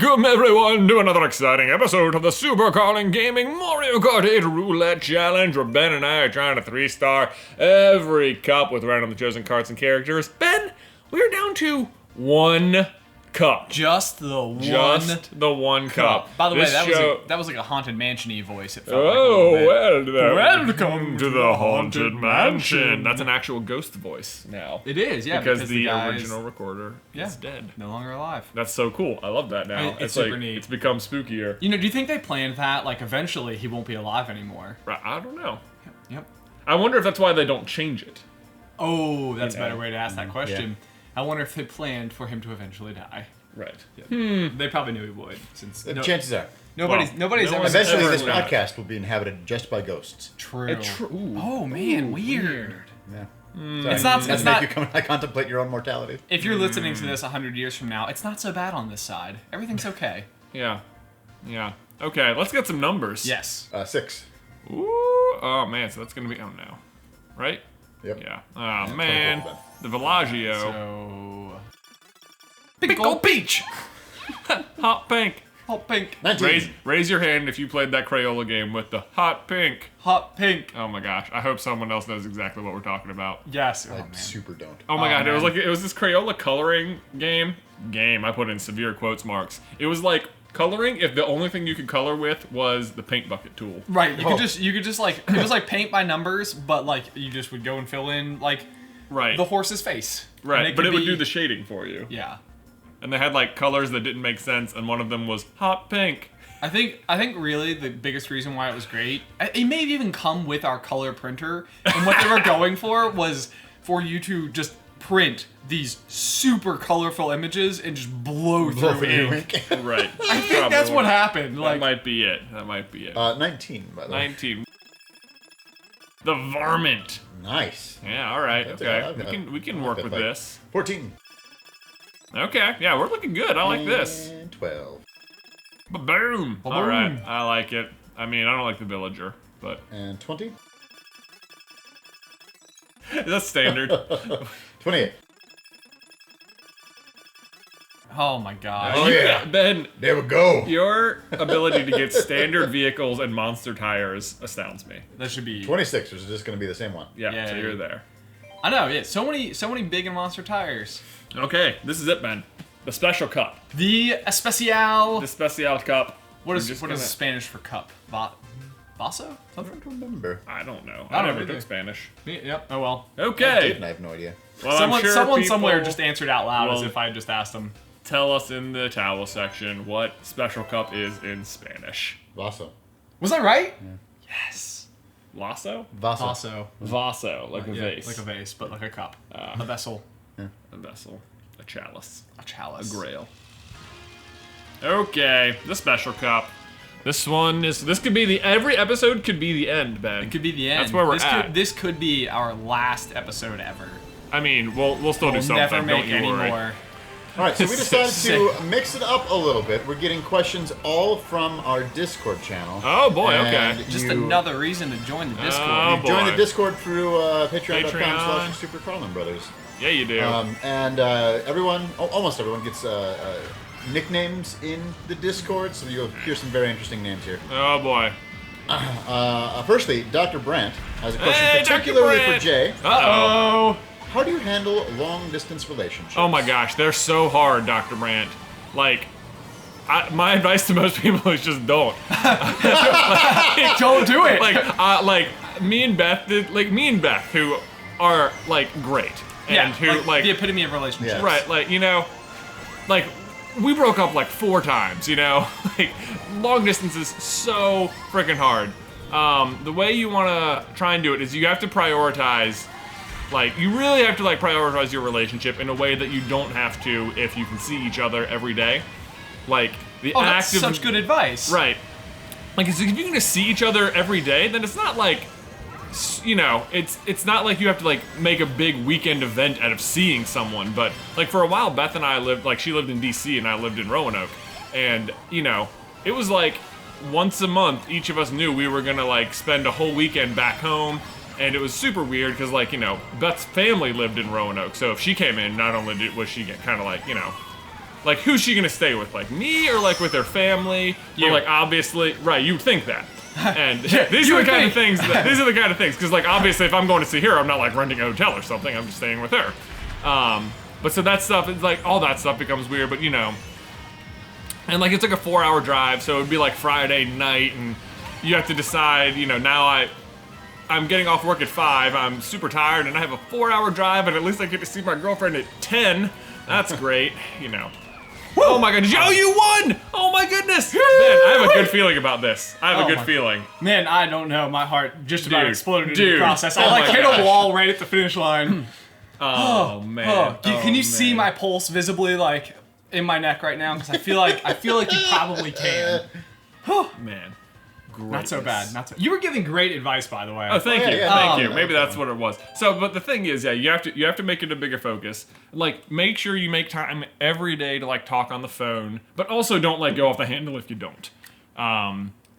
Welcome everyone to another exciting episode of the Super Carlin Gaming Mario Kart 8 Roulette Challenge, where Ben and I are trying to 3-star every cup with randomly chosen carts and characters. Ben, we're down to one cup. Just the one. Just the one cup. By the way, that was like a Haunted Mansion-y voice. It felt welcome to the Haunted Mansion. That's an actual ghost voice now. It is, yeah. Because the original recorder is dead. No longer alive. That's so cool. I love that now. It's super neat. It's become spookier. You know, do you think they planned that? Like, eventually he won't be alive anymore. I don't know. Yep. I wonder if that's why they don't change it. Oh, that's a better way to ask that question. Yeah. I wonder if they planned for him to eventually die. Right. Yeah. They probably knew he would, since chances are. Nobody's ever. Eventually, this podcast will be inhabited just by ghosts. True. Oh man, weird. Yeah. It's not. That's make you come and contemplate your own mortality. If you're listening to this 100 years from now, it's not so bad on this side. Everything's okay. Yeah. Yeah. Okay, let's get some numbers. Yes. 6. Ooh. Oh man, so that's gonna be no. Right? Yep. Yeah. Oh man. The Villaggio. So. Big old peach! Hot pink. Hot pink. 19. Raise your hand if you played that Crayola game with the hot pink. Hot pink. Oh my gosh. I hope someone else knows exactly what we're talking about. Yes. I super don't. Oh my god, it was this Crayola coloring game. I put in severe quotes marks. It was like coloring if the only thing you could color with was the paint bucket tool. Right. You could just like it was like paint by numbers, but like you just would go and fill in like the horse's face. Right. But it would do the shading for you. Yeah. And they had like colors that didn't make sense, and one of them was hot pink. I think really the biggest reason why it was great, it may have even come with our color printer, and what they were going for was for you to just print these super colorful images and just blow through ink. Right. I think that's what happened. That might be it. 19, by the way. 19. The varmint. Nice. Yeah, alright, okay. We can work with this. 14. Okay, yeah, we're looking good. I like this. And 12. Ba-boom! Alright, I like it. I mean, I don't like the villager, but... And 20. That's standard. 28. Oh my gosh. Oh yeah. Ben, there we go. Your ability to get standard vehicles and monster tires astounds me. That should be 26, which is just going to be the same one. Yeah, so you're there. I know, yeah. So many big and monster tires. Okay, this is it, Ben. The special cup. The especial. The special cup. What is Spanish for cup? Vaso? I don't remember. I don't know. I never took Spanish. Yep. Oh well. Okay. I have no idea. Well, someone somewhere just answered out loud as if I had just asked them. Tell us in the towel section what special cup is in Spanish. Vaso. Was that right? Yeah. Yes. Vaso? Vaso. Vaso, like a vase. Like a vase, but like a cup. A vessel. Yeah. A vessel. A chalice. A chalice. A grail. Okay, the special cup. This could be every episode could be the end, Ben. It could be the end. That's where we're at. This could be our last episode ever. I mean, we'll still do something. Never make any worry. more. All right, so we decided to mix it up a little bit. We're getting questions all from our Discord channel. Oh boy, okay. Just another reason to join the Discord. You join the Discord through patreon.com/SuperCarlinBrothers. Yeah, you do. And almost everyone gets nicknames in the Discord, so you'll hear some very interesting names here. Oh boy. Firstly, Dr. Brandt has a question particularly for Jay. Uh-oh. How do you handle long-distance relationships? Oh my gosh, they're so hard, Dr. Brandt. Like, my advice to most people is just don't. Don't do it. Like me and Beth, who are like great, and who like the epitome of relationships. Yes. Right, like like we broke up like 4 times. Like long distance is so freaking hard. The way you want to try and do it is you have to prioritize. Like, you really have to, prioritize your relationship in a way that you don't have to if you can see each other every day. Like, that's such good advice. Right. Like, if you're gonna see each other every day, then it's not like, it's not like you have to, make a big weekend event out of seeing someone. But, for a while, Beth and I lived, she lived in D.C. and I lived in Roanoke. And, it was once a month, each of us knew we were gonna, spend a whole weekend back home. And it was super weird because, Beth's family lived in Roanoke. So if she came in, not only was she kind of like, who's she gonna stay with? Like me or like with her family? You. Or like obviously, right? You would think that. And Yeah, these you are would the kind of think. things. These are the kind of things. Because like obviously, if I'm going to see her, I'm not like renting a hotel or something. I'm just staying with her. But so that stuff, it's like all that stuff becomes weird. But you know, and like it's like a 4-hour drive, so it would be like Friday night, and you have to decide. You know, now I'm getting off work at 5. I'm super tired, and I have a 4-hour drive, and at least I get to see my girlfriend at 10. That's great, you know. Oh my god, you won! Oh my goodness! Man, I have a good feeling about this. I have a good feeling. Man, I don't know. My heart just about Dude, exploded in the dude. process. I Oh like my hit gosh. a wall right at the finish line. Oh man. Can you see man. my pulse visibly, like, in my neck right now? Because I feel like you probably can. Man. Great. Not so bad. Not so. You were giving great advice, by the way. Oh, thank you, yeah, thank yeah. you. Maybe that's what it was. So, but the thing is, yeah, you have to make it a bigger focus. Like, make sure you make time every day to like talk on the phone, but also don't like go off the handle if you don't.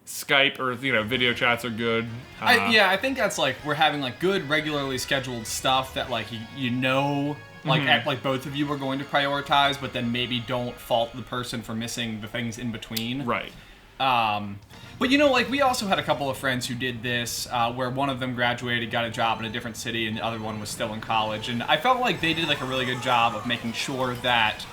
Skype or video chats are good. I think that's like we're having like good regularly scheduled stuff that like you know like like both of you are going to prioritize, but then maybe don't fault the person for missing the things in between. Right. But you know, like we also had a couple of friends who did this, where one of them graduated, got a job in a different city, and the other one was still in college. And I felt like they did like a really good job of making sure that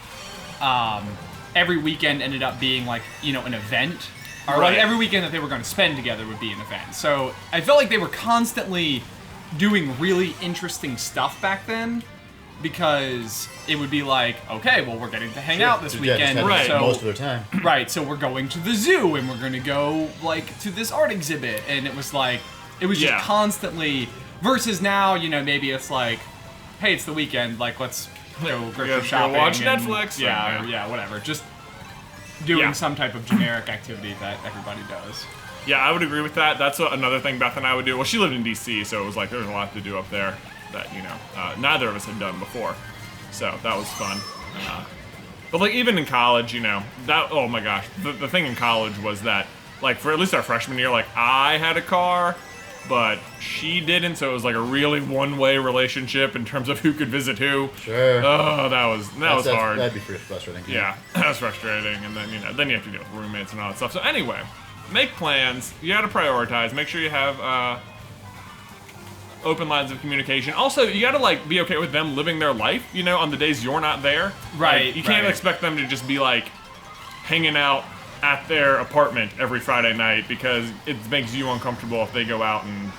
every weekend ended up being like an event, or like Right. every weekend that they were going to spend together would be an event. So I felt like they were constantly doing really interesting stuff back then. Because it would be like, okay, well, we're getting to hang out this Yeah, just weekend, had Right. so most of their time. right, so we're going to the zoo and we're going to go like to this art exhibit, and it was just Yeah. constantly. Versus now, maybe it's like, hey, it's the weekend, like let's go grocery Go shopping, watch and- Netflix, yeah, and- yeah, whatever. Just doing Yeah. some type of generic activity that everybody does. Yeah, I would agree with that. That's another thing Beth and I would do. Well, she lived in D.C., so it was like there was a lot to do up there that neither of us had done before. So that was fun. But like even in college, that oh my gosh, the thing in college was that like for at least our freshman year, like I had a car, but she didn't. So it was like a really one-way relationship in terms of who could visit who. Sure. Oh, that was hard. That'd be frustrating. Yeah, that was frustrating, and then then you have to deal with roommates and all that stuff. So anyway, make plans. You got to prioritize. Make sure you have open lines of communication. Also, you got to like be okay with them living their life. On the days you're not there. Right, Like, you can't right. expect them to just be like hanging out at their apartment every Friday night because it makes you uncomfortable if they go out and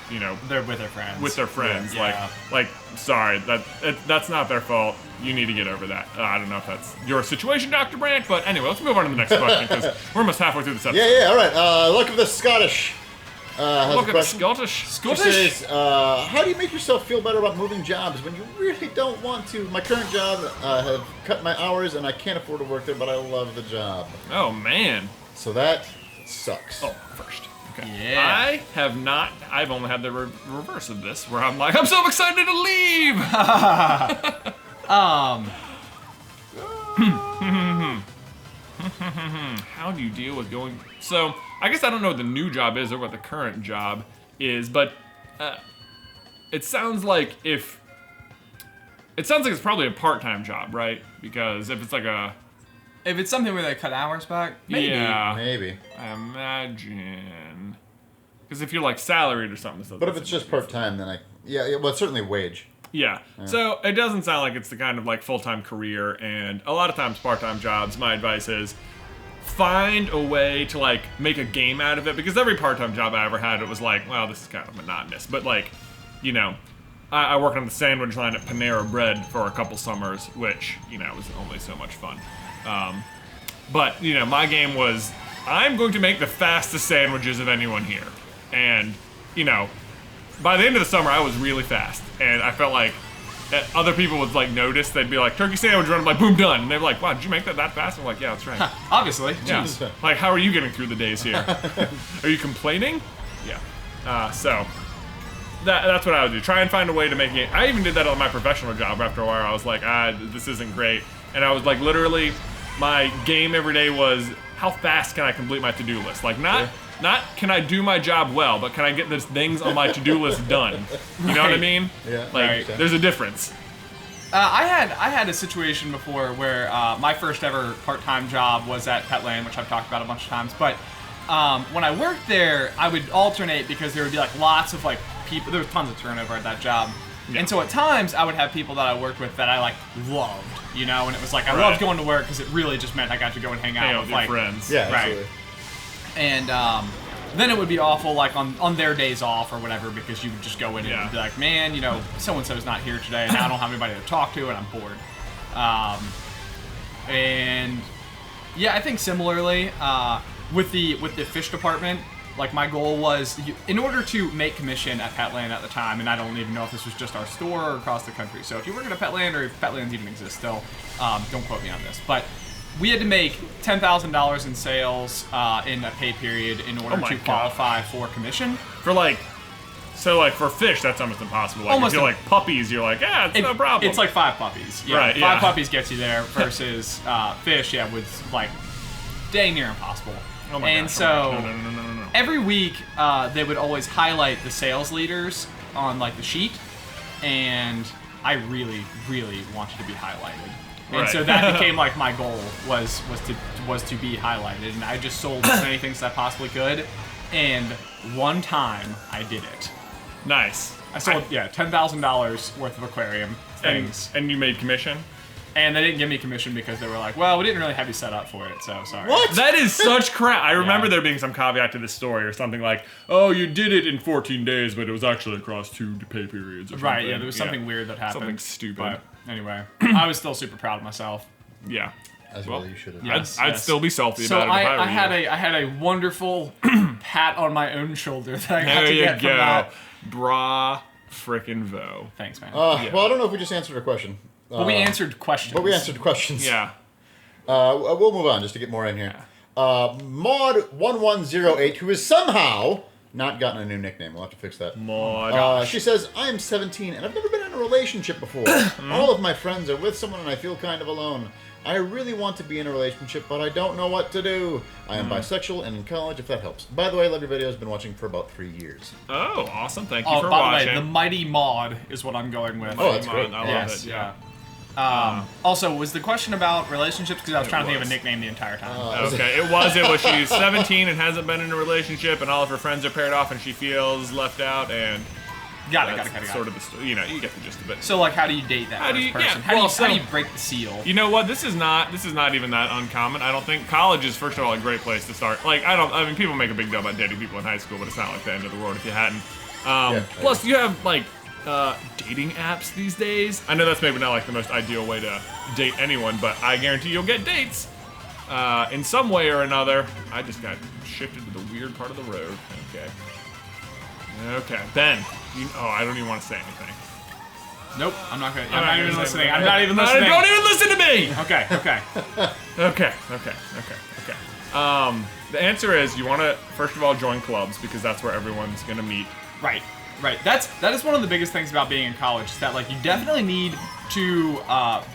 They're with their friends. with their friends. Yeah. Like sorry, that's not their fault. You need to get over that. I don't know if that's your situation, Dr. Brandt, but anyway, let's move on to the next question because we're almost halfway through this episode. Yeah, all right. Look at the Scottish. Has Look a at the question. Scottish. She says, how do you make yourself feel better about moving jobs when you really don't want to? My current job have cut my hours and I can't afford to work there, but I love the job. Oh man. So that sucks. Oh, first. Okay. Yeah. I have not. I've only had the reverse of this, where I'm like, I'm so excited to leave. How do you deal with going? So I guess I don't know what the new job is or what the current job is, but it sounds like it's probably a part-time job, right? Because if it's like If it's something where they cut hours back, maybe. yeah, Maybe. I imagine. Because if you're like salaried or something, But if it's just part-time, then well, it's certainly wage. yeah. So it doesn't sound like it's the kind of like full-time career, and a lot of times part-time jobs, my advice is find a way to like make a game out of it, because every part-time job I ever had, it was like, well, this is kind of monotonous, but like, I worked on the sandwich line at Panera Bread for a couple summers, which, was only so much fun. But, my game was, I'm going to make the fastest sandwiches of anyone here. And, by the end of the summer, I was really fast. And I felt like other people would, like, notice. They'd be like, turkey sandwich run. I'm like, boom, done. And they'd be like, wow, did you make that fast? I'm like, yeah, that's right. Obviously. Yeah. Jeez. Like, how are you getting through the days here? Are you complaining? Yeah. So that's what I would do. Try and find a way to make it. I even did that on my professional job. After a while, I was like, this isn't great. And I was like, literally, my game every day was, how fast can I complete my to-do list? Like, not can I do my job well, but can I get these things on my to-do list done? You know what I Right. mean? Yeah. Like, Right. there's a difference. I had a situation before where my first ever part-time job was at Petland, which I've talked about a bunch of times. But when I worked there, I would alternate because there would be like lots of like people. There was tons of turnover at that job, and so at times I would have people that I worked with that I like loved, you know, and it was like I loved going to work because it really just meant I got to go and hang out with your like friends. Yeah, right. absolutely. And then it would be awful, like on their days off or whatever, because you would just go in and be like, man, you know, so and so's not here today, and I don't have anybody to talk to, and I'm bored. And yeah, I think similarly with the fish department, like my goal was, in order to make commission at Petland at the time, and I don't even know if this was just our store or across the country. So if you work at a Petland or if Petlands even exist still, don't quote me on this, but. We had to make $10,000 in sales in a pay period in order to qualify for commission. For like, so like for fish, that's almost impossible. Like if you're like puppies, you're like, yeah, it's no problem. It's like 5 puppies. Yeah, right, 5 puppies gets you there versus fish, was like dang near impossible. Oh my and gosh, so no. every week they would always highlight the sales leaders on like the sheet, and I really, really wanted to be highlighted. And so that became like my goal was to be highlighted, and I just sold as many things as I possibly could, and one time I did it. Nice. I sold $10,000 worth of aquarium things, and you made commission. And they didn't give me commission because they were like, well, we didn't really have you set up for it, so sorry. What? That is such crap. I remember there being some caveat to this story or something like, oh, you did it in 14 days, but it was actually across 2 pay periods or something. Right, yeah, there was something weird that happened. Something stupid. But anyway, I was still super proud of myself. Yeah. As well you should have. Yes, I'd still be salty so about it if I were I had a wonderful pat on my own shoulder that I got There to you get from go. that. Bra frickin' vo. Thanks, man. Well, I don't know if we just answered a question. But we answered questions. But we answered questions. Yeah. We'll move on just to get more in here. Maud1108, who has somehow not gotten a new nickname. We'll have to fix that. Maud. She says, I am 17 and I've never been in a relationship before. All of my friends are with someone and I feel kind of alone. I really want to be in a relationship, but I don't know what to do. I am bisexual and in college, if that helps. By the way, love your videos. Been watching for about 3 years. Oh, awesome. Thank you for by watching. the way, the Mighty Maud is what I'm going with. Oh, that's great. I love it. Yeah. Also, was the question about relationships? Because I was trying to think of a nickname the entire time. Okay, it was. She's 17 and hasn't been in a relationship, and all of her friends are paired off, and she feels left out, and Got it. sort of the you get the gist of it. So, like, how do you date that How do first you- person? yeah, How well, do you break the seal? You know what? This is not even that uncommon. I don't think college is, first of all, a great place to start. Like, I mean, people make a big deal about dating people in high school, but it's not like the end of the world if you hadn't. Plus, you have like dating apps these days. I know that's maybe not like the most ideal way to date anyone, but I guarantee you'll get dates in some way or another. I just got shifted to the weird part of the road. Okay, Ben. I don't even want to say anything. Nope, I'm not gonna. I'm I'm not not even gonna say listening. anything. I'm not even listening. Don't even listen to me. Okay. Okay. The answer is you want to first of all join clubs because that's where everyone's gonna meet. Right. That is one of the biggest things about being in college. Is that like you definitely need to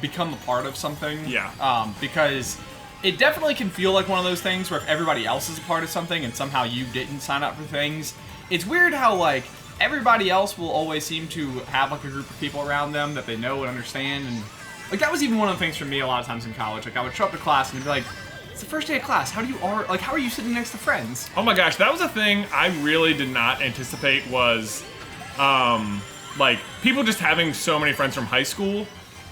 become a part of something. Yeah. Because it definitely can feel like one of those things where if everybody else is a part of something and somehow you didn't sign up for things, it's weird how like everybody else will always seem to have like a group of people around them that they know and understand, and like that was even one of the things for me a lot of times in college. Like I would show up to class and be like, it's the first day of class. How are you sitting next to friends? Oh my gosh, that was a thing I really did not anticipate was, like people just having so many friends from high school.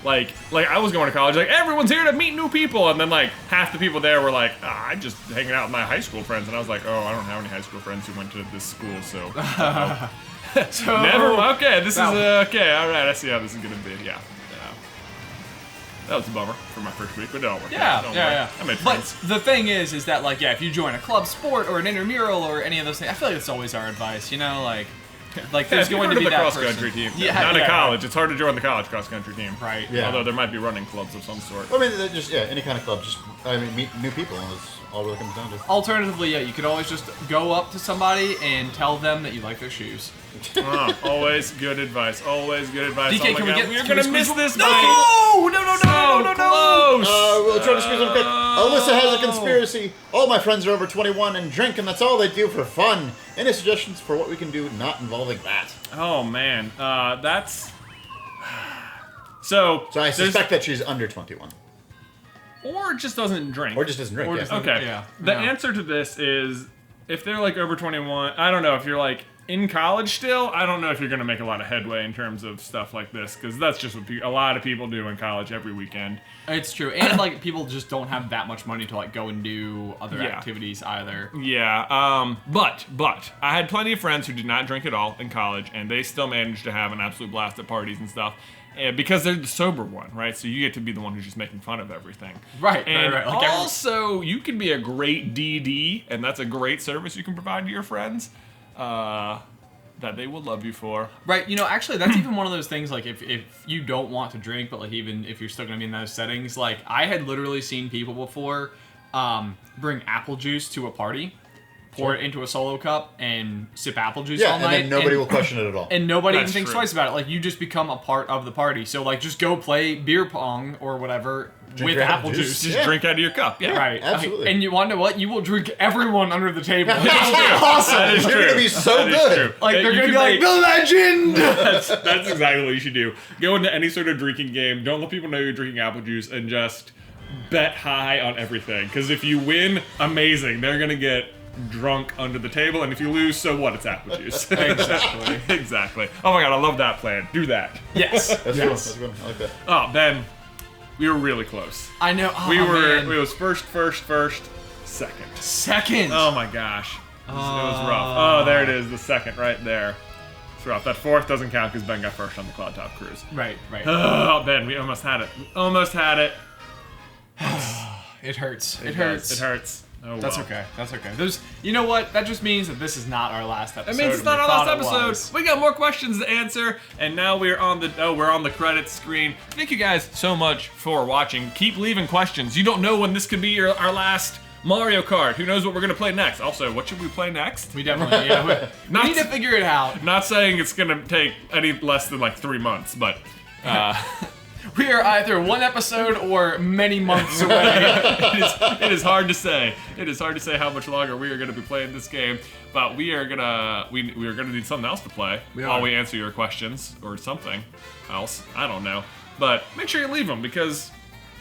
Like I was going to college, like everyone's here to meet new people, and then like half the people there were like, I'm just hanging out with my high school friends, and I was like, oh, I don't have any high school friends who went to this school, so. So Never. Okay, this is okay. All right, I see how this is gonna be. Yeah. That was a bummer for my first week, but it all worked out. Don't worry. I made friends. But the thing is that like if you join a club sport or an intramural or any of those things, I feel like it's always our advice. There's going to be that cross country team. Not in college. It's hard to join the college cross country team. Right. Yeah. Although there might be running clubs of some sort. I mean, just any kind of club. Just meet new people, and that's all really comes down to. Alternatively, you could always just go up to somebody and tell them that you like their shoes. Always good advice. Always good advice. DK, we're gonna miss this No! night. No! Close. We'll try to squeeze them quick. Alyssa has a conspiracy. All my friends are over 21 and drink, and that's all they do for fun. Any suggestions for what we can do not involving that? Oh man, that's. So So I suspect that she's under 21. or just doesn't drink. Or just doesn't drink. Or yeah. just Okay. Yeah. The Yeah. answer to this is if they're like over 21, I don't know if you're like in college still, I don't know if you're going to make a lot of headway in terms of stuff like this because that's just what a lot of people do in college every weekend. It's true, and like people just don't have that much money to like go and do other Yeah. activities either. Yeah, but I had plenty of friends who did not drink at all in college, and they still managed to have an absolute blast at parties and stuff. Because they're the sober one, right? So you get to be the one who's just making fun of everything. Right, And right. Like also, you can be a great DD, and that's a great service you can provide to your friends that they will love you for. Right, actually, that's even one of those things, like, if you don't want to drink, but, like, even if you're still going to be in those settings, like, I had literally seen people before bring apple juice to a party, pour it into a solo cup, and sip apple juice all and night. then nobody will question it at all. And nobody even That's thinks true. twice about it. Like, you just become a part of the party. So, like, just go play beer pong or whatever with your apple apple juice. juice. Just Yeah. drink out of your cup. Yeah. Right. Absolutely. And you want to know what? You will drink everyone under the table. That's awesome. That is You're true. gonna be so That is good. true. Like, they're You going to be can like, make- the legend! That's exactly what you should do. Go into any sort of drinking game. Don't let people know you're drinking apple juice, and just bet high on everything. Because if you win, amazing. They're gonna get drunk under the table, and if you lose, so what? It's apple juice. Exactly. Exactly. Oh my god, I love that plan. Do that. Yes. That's good. That's good. I like that. Oh, Ben, we were really close. I know. Oh, We were. man. It was first, second. Second. Oh my gosh. It was rough. Oh, there it is, the second right there. It's rough. That fourth doesn't count because Ben got first on the Cloud Top Cruise. Right. Oh, Ben, we almost had it. Almost had it. It hurts. It does. hurts. It hurts. Oh, That's well. okay. That's okay. There's, you know what? That just means that this is not our last episode. That means it's and not we our thought last it episode. was. We got more questions to answer, and now we're on the credits screen. Thank you guys so much for watching. Keep leaving questions. You don't know when this could be our last Mario Kart. Who knows what we're gonna play next? Also, what should we play next? We definitely, yeah. We need to figure it out. Not saying it's gonna take any less than like 3 months, but We are either one episode or many months away. it is hard to say. It is hard to say how much longer we are going to be playing this game, but we are gonna need something else to play while we answer your questions or something else. I don't know, but make sure you leave them because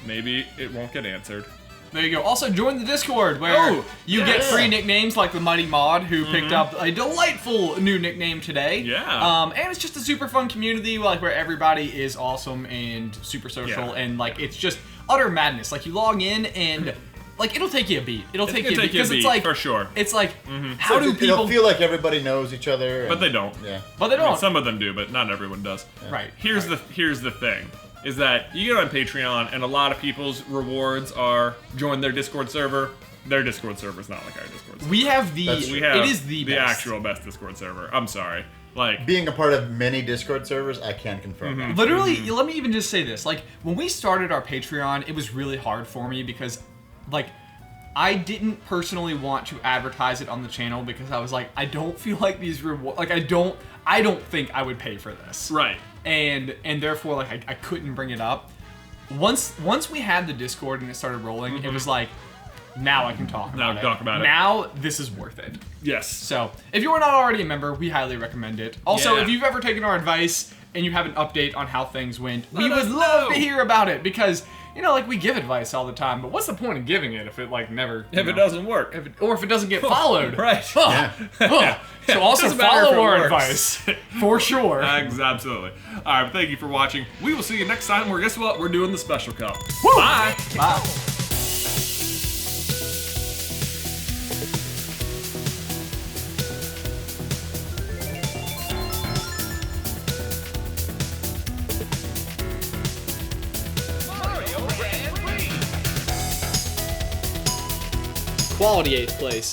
maybe it won't get answered. There you go. Also, join the Discord where Oh, you get free nicknames like the Mighty Mod, who picked up a delightful new nickname today. Yeah. And it's just a super fun community, like where everybody is awesome and super social, Yeah. and like it's just utter madness. Like you log in and like it'll take you a beat. It'll take you a gonna beat take you a because it's beat, like for sure. It's like how do It'll people? feel like everybody knows each other. But they don't. Yeah. But they I mean, don't. some of them do, but not everyone does. Right. Here's the thing. Is that you get on Patreon and a lot of people's rewards are join their Discord server. Their Discord server is not like our Discord server. We have the. That's- We have it is the best. actual best Discord server. I'm sorry. Like, Being a part of many Discord servers, I can confirm that. Literally, let me even just say this. Like, when we started our Patreon, it was really hard for me because, like, I didn't personally want to advertise it on the channel because I was like, I don't feel like these reward. Like, I don't think I would pay for this. right. And therefore, like, I couldn't bring it up. Once we had the Discord and it started rolling, it was like, now I can talk about it. talk about it. Now this is worth it. Yes. So, if you are not already a member, we highly recommend it. Also, Yeah. if you've ever taken our advice and you have an update on how things went, we Let us would love know. to hear about it because, like, we give advice all the time, but what's the point of giving it if it, like, never... If it doesn't work. Or if it doesn't get followed. Right. So also Doesn't matter if follow it our works. advice. For sure. Absolutely. All right, thank you for watching. We will see you next time where, guess what? We're doing the Special Cup. Woo! Bye. Bye. Quality 8th place.